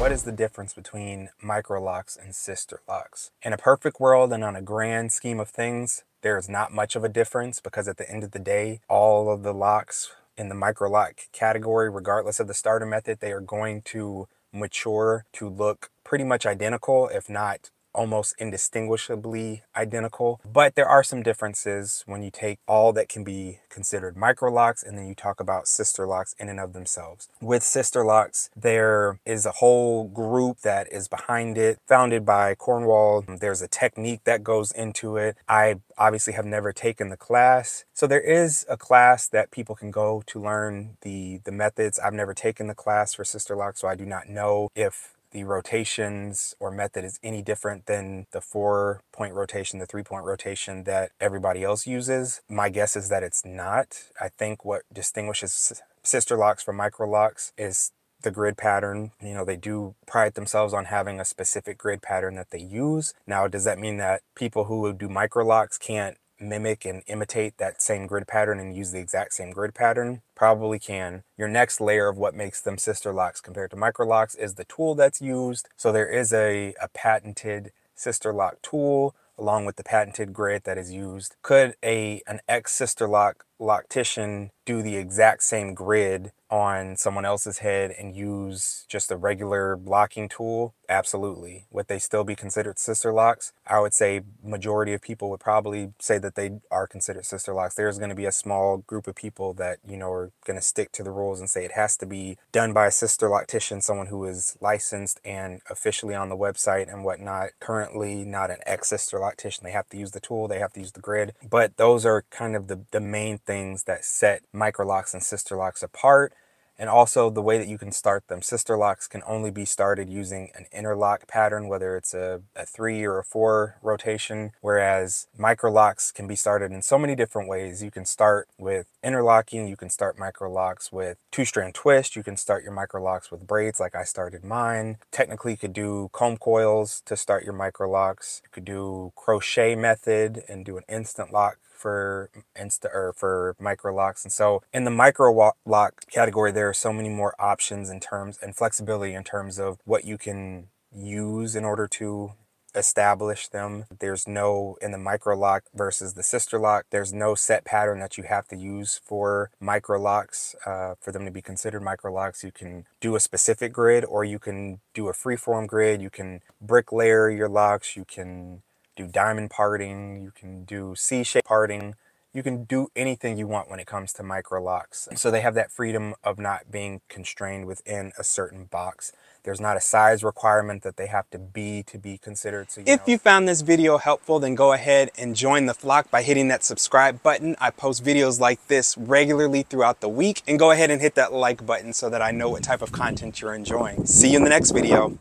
what is the difference between Microlocs and Sisterlocks? In a perfect world and on a grand scheme of things, there is not much of a difference, because at the end of the day, all of the locks in the Microloc category, regardless of the starter method, they are going to mature to look pretty much identical, if not almost indistinguishably identical. But there are some differences when you take all that can be considered Microlocs and then you talk about Sisterlocks in and of themselves. With Sisterlocks, there is a whole group that is behind it, founded by Cornwall. There's a technique that goes into it. I obviously have never taken the class, so there is a class that people can go to learn the methods. I've never taken the class for Sisterlocks, so I do not know if the rotations or method is any different than the 4-point rotation, the 3-point rotation that everybody else uses. My guess is that it's not. I think what distinguishes Sisterlocks from Microlocs is the grid pattern. You know, they do pride themselves on having a specific grid pattern that they use. Now, does that mean that people who do Microlocs can't mimic and imitate that same grid pattern and use the exact same grid pattern? Probably can. Your next layer of what makes them Sisterlocks compared to Microlocs is the tool that's used. So there is a patented Sisterlock tool along with the patented grid that is used. Could an ex-Sisterlock loctician do the exact same grid on someone else's head and use just a regular blocking tool? Absolutely. Would they still be considered Sisterlocks? I would say majority of people would probably say that they are considered Sisterlocks. There's going to be a small group of people that, you know, are going to stick to the rules and say it has to be done by a sister loctician, someone who is licensed and officially on the website and whatnot. Currently not an ex-sister loctician. They have to use the tool, they have to use the grid. But those are kind of the main things that set Microlocs and Sisterlocks apart. And also the way that you can start them. Sisterlocks can only be started using an interlock pattern, whether it's a 3 or a 4 rotation, whereas Microlocs can be started in so many different ways. You can start with interlocking, you can start Microlocs with 2-strand twist, you can start your Microlocs with braids like I started mine. Technically you could do comb coils to start your Microlocs. You could do crochet method and do an instant lock for Microlocs. And so in the Microloc category, there are so many more options in terms and flexibility in terms of what you can use in order to establish them. There's no, in the Microloc versus the Sisterlock, there's no set pattern that you have to use for Microlocs for them to be considered Microlocs. You can do a specific grid, or you can do a freeform grid. You can brick layer your locks. You can do diamond parting, you can do C-shape parting, you can do anything you want when it comes to Microlocs. So they have that freedom of not being constrained within a certain box. There's not a size requirement that they have to be considered. So, if you found this video helpful, then go ahead and join the flock by hitting that subscribe button. I post videos like this regularly throughout the week, and go ahead and hit that like button so that I know what type of content you're enjoying. See you in the next video.